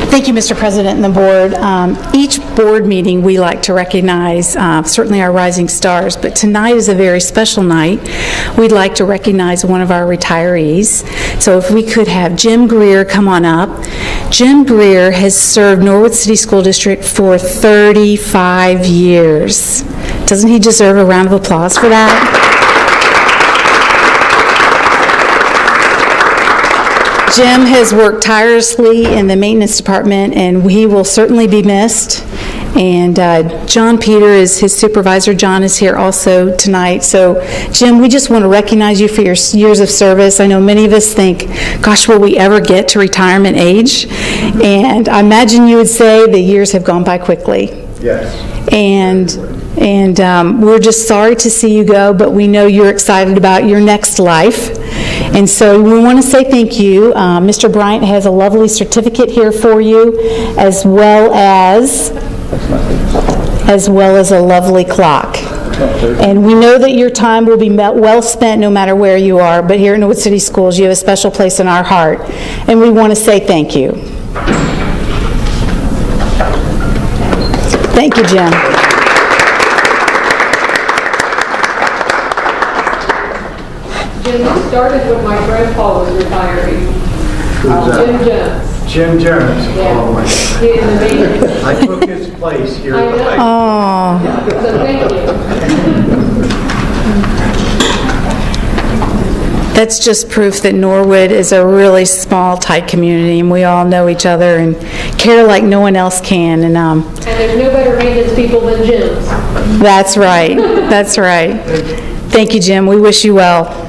Thank you, Mr. President and the board. Each board meeting, we like to recognize certainly our rising stars, but tonight is a very special night. We'd like to recognize one of our retirees. So if we could have Jim Greer come on up. Jim Greer has served Norwood City School District for 35 years. Doesn't he deserve a round of applause for that? Jim has worked tirelessly in the maintenance department, and he will certainly be missed. And John Peter is his supervisor. John is here also tonight. So, Jim, we just want to recognize you for your years of service. I know many of us think, gosh, will we ever get to retirement age? And I imagine you would say the years have gone by quickly. Yes. And we're just sorry to see you go, but we know you're excited about your next life. And so we want to say thank you. Mr. Bryant has a lovely certificate here for you, as well as a lovely clock. And we know that your time will be well spent no matter where you are, but here at Norwood City Schools, you have a special place in our heart, and we want to say thank you. Thank you, Jim. Jim, you started when my grandpa was retiring. Jim Jones. Jim Jones. Yeah. Oh my God. He in the meeting. I took his place here. I know. Oh. So thank you. That's just proof that Norwood is a really small, tight community, and we all know each other and care like no one else can. And there's no better maintenance people than Jim's. That's right. That's right. Thank you, Jim. We wish you well.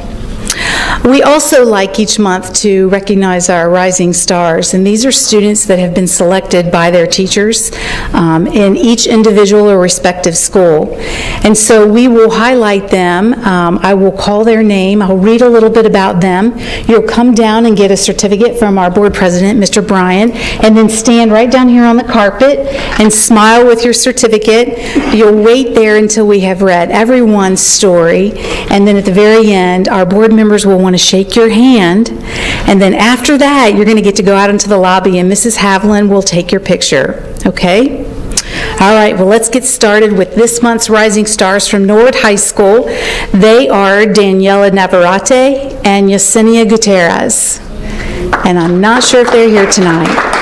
We also like each month to recognize our rising stars, and these are students that have been selected by their teachers in each individual or respective school. And so we will highlight them. I will call their name. I'll read a little bit about them. You'll come down and get a certificate from our board president, Mr. Bryan, and then stand right down here on the carpet and smile with your certificate. You'll wait there until we have read everyone's story, and then at the very end, our board members will want to shake your hand, and then after that, you're going to get to go out into the lobby, and Mrs. Havlin will take your picture. Okay? All right, well, let's get started with this month's Rising Stars from Norwood High School. They are Daniela Navarrete and Yesenia Gutierrez, and I'm not sure if they're here tonight.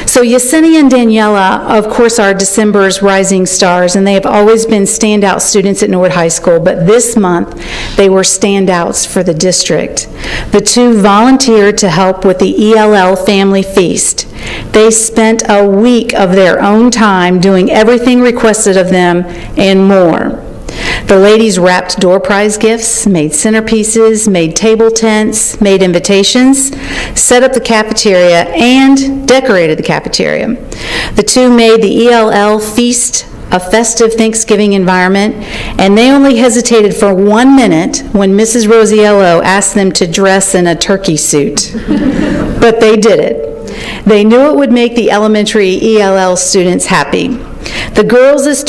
So Yesenia and Daniela, of course, are December's Rising Stars, and they have always been standout students at Norwood High School, but this month they were standouts for the district. The two volunteered to help with the ELL Family Feast. They spent a week of their own time doing everything requested of them and more. The ladies wrapped door prize gifts, made centerpieces, made table tents, made invitations, set up the cafeteria, and decorated the cafeteria. The two made the ELL feast a festive Thanksgiving environment, and they only hesitated for 1 minute when Mrs. Rosiello asked them to dress in a turkey suit. But they did it. They knew it would make the elementary ELL students happy. The girls as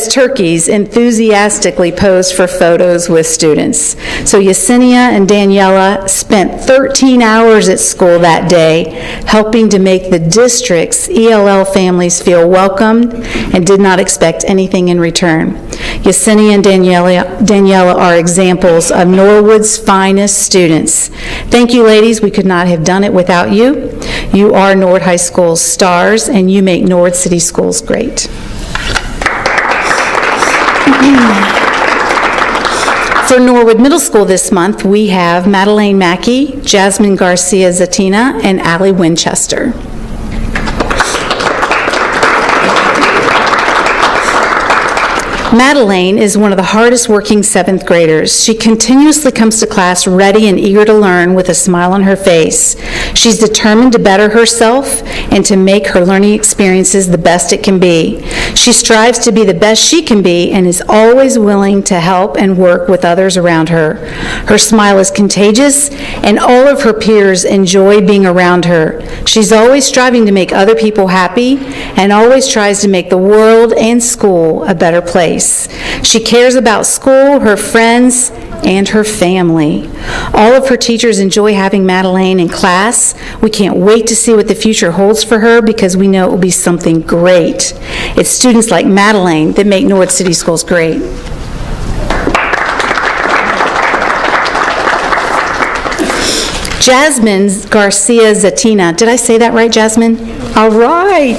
turkeys enthusiastically posed for photos with students. So Yesenia and Daniela spent 13 hours at school that day helping to make the district's ELL families feel welcomed and did not expect anything in return. Yesenia and Daniela are examples of Norwood's finest students. Thank you, ladies. We could not have done it without you. You are Norwood High School's stars, and you make Norwood City Schools great. For Norwood Middle School this month, we have Madeleine Mackey, Jasmine Garcia Zatina, and Allie Winchester. Madeleine is one of the hardest working 7th graders. She continuously comes to class ready and eager to learn with a smile on her face. She's determined to better herself and to make her learning experiences the best it can be. She strives to be the best she can be and is always willing to help and work with others around her. Her smile is contagious, and all of her peers enjoy being around her. She's always striving to make other people happy and always tries to make the world and school a better place. She cares about school, her friends, and her family. All of her teachers enjoy having Madeleine in class. We can't wait to see what the future holds for her because we know it will be something great. It's students like Madeleine that make Norwood City Schools great. Jasmine Garcia Zatina. Did I say that right, Jasmine? All right.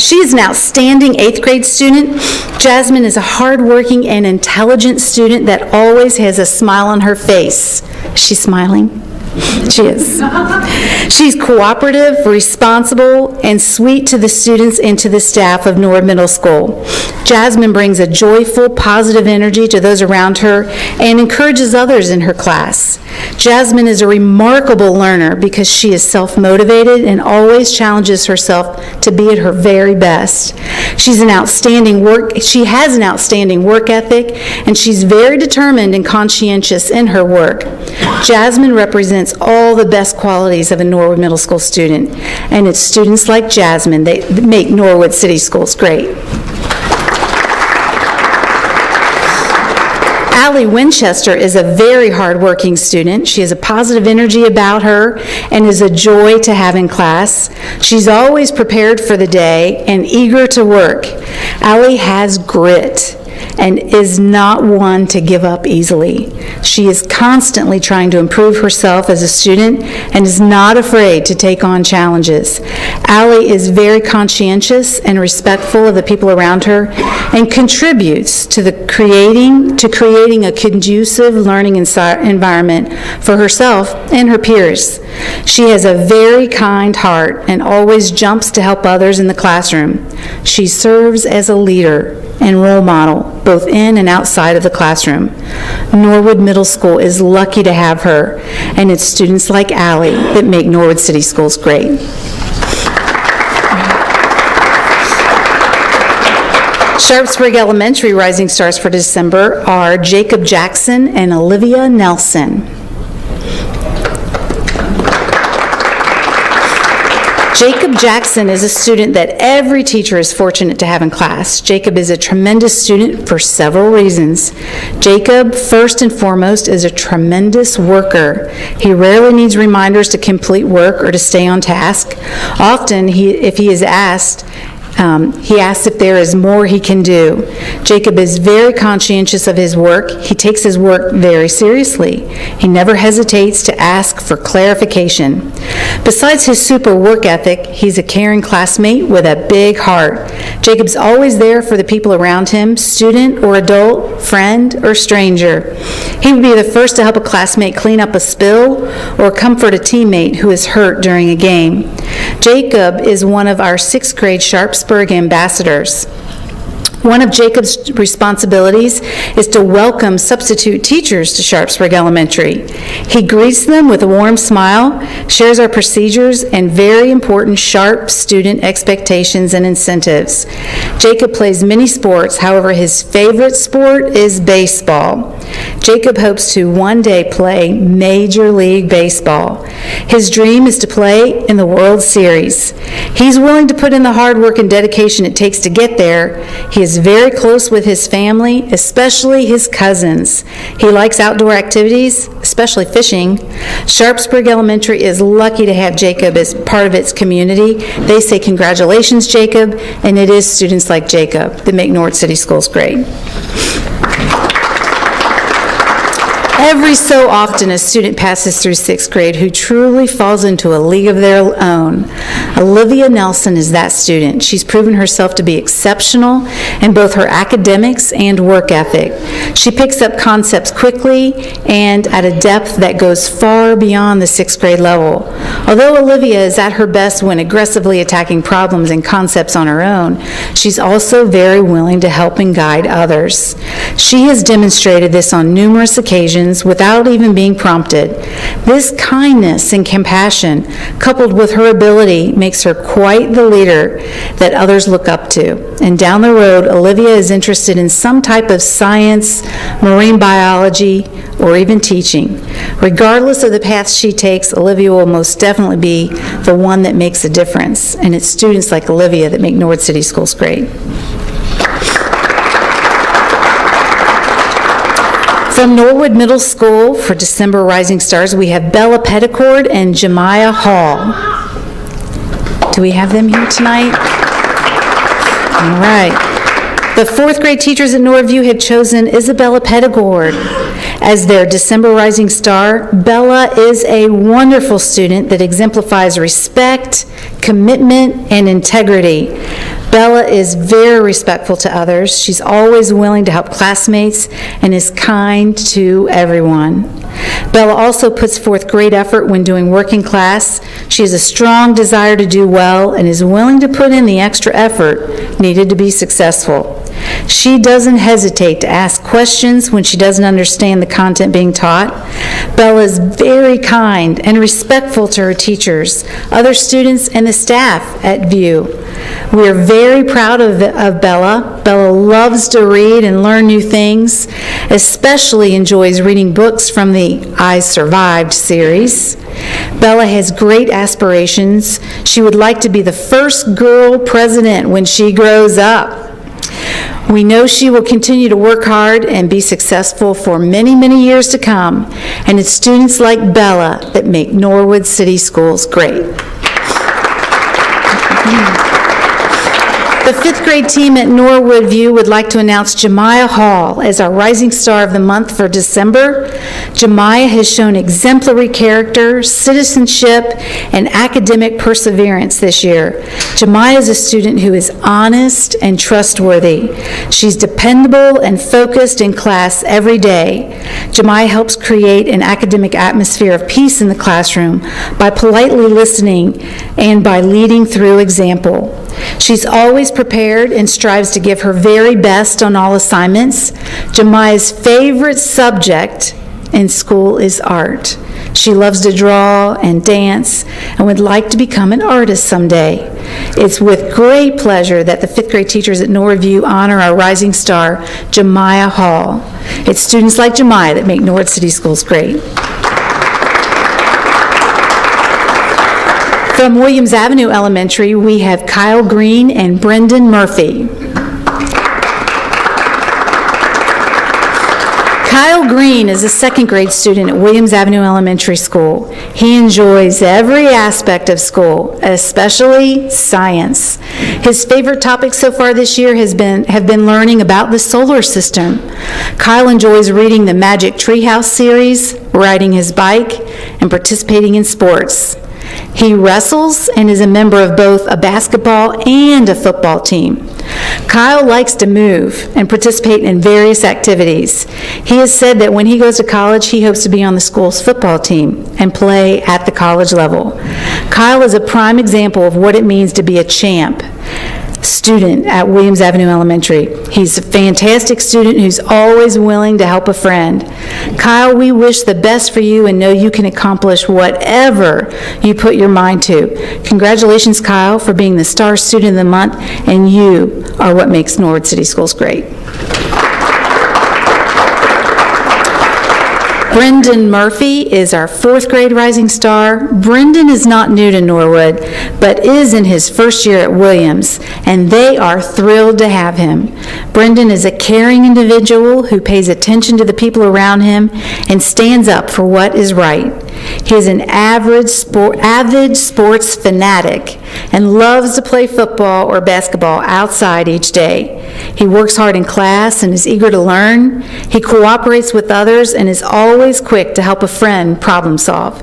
She is an outstanding 8th grade student. Jasmine is a hardworking and intelligent student that always has a smile on her face. Is she smiling? She is. She's cooperative, responsible, and sweet to the students and to the staff of Norwood Middle School. Jasmine brings a joyful, positive energy to those around her and encourages others in her class. Jasmine is a remarkable learner because she is self-motivated and always challenges herself to be at her very best. She has an outstanding work ethic, and she's very determined and conscientious in her work. Jasmine represents all the best qualities of a Norwood Middle School student, and it's students like Jasmine that make Norwood City Schools great. Allie Winchester is a very hardworking student. She has a positive energy about her and is a joy to have in class. She's always prepared for the day and eager to work. Allie has grit and is not one to give up easily. She is constantly trying to improve herself as a student and is not afraid to take on challenges. Allie is very conscientious and respectful of the people around her and contributes to creating a conducive learning environment for herself and her peers. She has a very kind heart and always jumps to help others in the classroom. She serves as a leader and role model, both in and outside of the classroom. Norwood Middle School is lucky to have her, and it's students like Allie that make Norwood City Schools great. Sharpsburg Elementary Rising Stars for December are Jacob Jackson and Olivia Nelson. Jacob Jackson is a student that every teacher is fortunate to have in class. Jacob is a tremendous student for several reasons. Jacob, first and foremost, is a tremendous worker. He rarely needs reminders to complete work or to stay on task. Often, if he is asked, he asks if there is more he can do. Jacob is very conscientious of his work. He takes his work very seriously. He never hesitates to ask for clarification. Besides his super work ethic, he's a caring classmate with a big heart. Jacob's always there for the people around him, student or adult, friend or stranger. He would be the first to help a classmate clean up a spill or comfort a teammate who is hurt during a game. Jacob is one of our 6th grade Sharpsburg ambassadors. One of Jacob's responsibilities is to welcome substitute teachers to Sharpsburg Elementary. He greets them with a warm smile, shares our procedures, and very important Sharp student expectations and incentives. Jacob plays many sports, however, his favorite sport is baseball. Jacob hopes to one day play Major League Baseball. His dream is to play in the World Series. He's willing to put in the hard work and dedication it takes to get there. He is very close with his family, especially his cousins. He likes outdoor activities, especially fishing. Sharpsburg Elementary is lucky to have Jacob as part of its community. They say congratulations, Jacob, and it is students like Jacob that make Norwood City Schools great. Every so often, a student passes through 6th grade who truly falls into a league of their own. Olivia Nelson is that student. She's proven herself to be exceptional in both her academics and work ethic. She picks up concepts quickly and at a depth that goes far beyond the 6th grade level. Although Olivia is at her best when aggressively attacking problems and concepts on her own, she's also very willing to help and guide others. She has demonstrated this on numerous occasions without even being prompted. This kindness and compassion, coupled with her ability, makes her quite the leader that others look up to. And down the road, Olivia is interested in some type of science, marine biology, or even teaching. Regardless of the path she takes, Olivia will most definitely be the one that makes a difference. And it's students like Olivia that make Norwood City Schools great. From Norwood Middle School for December Rising Stars, we have Bella Petticord and Jemiah Hall. Do we have them here tonight? All right. The fourth grade teachers at Norwood have chosen Isabella Petticord as their December Rising Star. Bella is a wonderful student that exemplifies respect, commitment, and integrity. Bella is very respectful to others. She's always willing to help classmates and is kind to everyone. Bella also puts forth great effort when doing work in class. She has a strong desire to do well and is willing to put in the extra effort needed to be successful. She doesn't hesitate to ask questions when she doesn't understand the content being taught. Bella is very kind and respectful to her teachers, other students, and the staff at VIEW. We are very proud of Bella. Bella loves to read and learn new things, especially enjoys reading books from the I Survived series. Bella has great aspirations. She would like to be the first girl president when she grows up. We know she will continue to work hard and be successful for many, many years to come, and it's students like Bella that make Norwood City Schools great. The fifth grade team at Norwood View would like to announce Jemiah Hall as our Rising Star of the Month for December. Jemiah has shown exemplary character, citizenship, and academic perseverance this year. Jemiah is a student who is honest and trustworthy. She's dependable and focused in class every day. Jemiah helps create an academic atmosphere of peace in the classroom by politely listening and by leading through example. She's always prepared and strives to give her very best on all assignments. Jemiah's favorite subject in school is art. She loves to draw and dance and would like to become an artist someday. It's with great pleasure that the fifth grade teachers at Norwood View honor our rising star, Jemiah Hall. It's students like Jemiah that make Norwood City Schools great. From Williams Avenue Elementary, we have Kyle Green and Brendan Murphy. Kyle Green is a second grade student at Williams Avenue Elementary School. He enjoys every aspect of school, especially science. His favorite topics so far this year have been learning about the solar system. Kyle enjoys reading the Magic Treehouse series, riding his bike, and participating in sports. He wrestles and is a member of both a basketball and a football team. Kyle likes to move and participate in various activities. He has said that when he goes to college, he hopes to be on the school's football team and play at the college level. Kyle is a prime example of what it means to be a champ student at Williams Avenue Elementary. He's a fantastic student who's always willing to help a friend. Kyle, we wish the best for you and know you can accomplish whatever you put your mind to. Congratulations, Kyle, for being the Star Student of the Month, and you are what makes Norwood City Schools great. Brendan Murphy is our fourth grade rising star. Brendan is not new to Norwood, but is in his first year at Williams, and they are thrilled to have him. Brendan is a caring individual who pays attention to the people around him and stands up for what is right. He is an avid sports fanatic and loves to play football or basketball outside each day. He works hard in class and is eager to learn. He cooperates with others and is always quick to help a friend problem solve.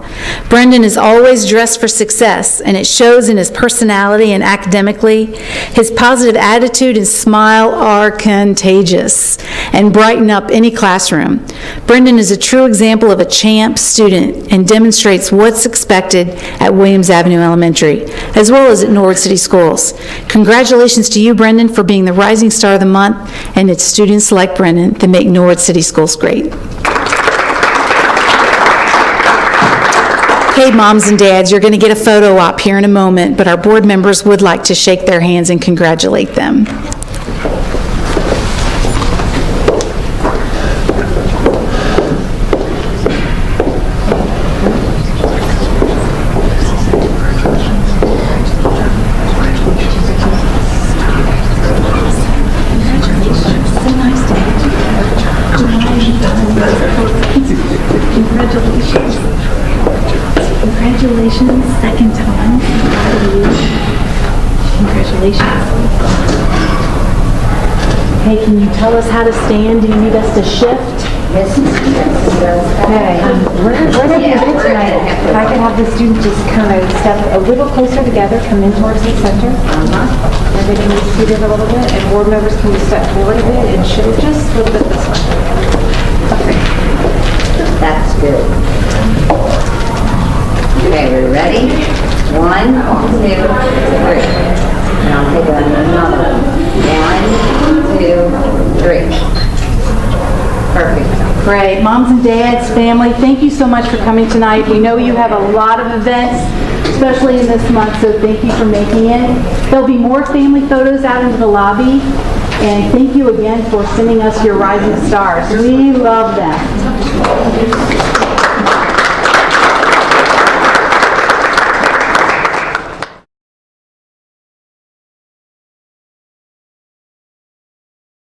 Brendan is always dressed for success, and it shows in his personality and academically. His positive attitude and smile are contagious and brighten up any classroom. Brendan is a true example of a champ student and demonstrates what's expected at Williams Avenue Elementary, as well as at Norwood City Schools. Congratulations to you, Brendan, for being the Rising Star of the Month, and it's students like Brendan that make Norwood City Schools great. Hey, moms and dads, you're going to get a photo op here in a moment, but our board members would like to shake their hands and congratulate them. Hey, can you tell us how to stand? Do you need us to shift? Yes. Okay, we're ready to do tonight. If I could have the students just kind of step a little closer together, come in towards the center. Everybody needs to seated a little bit, and board members can step forward a bit and shift just a little bit this way. Okay. That's good. Okay, we're ready? 1, 2, 3. And I'll take another one. 1, 2, 3. Perfect. Great. Moms and dads, family, thank you so much for coming tonight. We know you have a lot of events, especially in this month, so thank you for making it. There'll be more family photos out into the lobby, and thank you again for sending us your rising stars. We love them.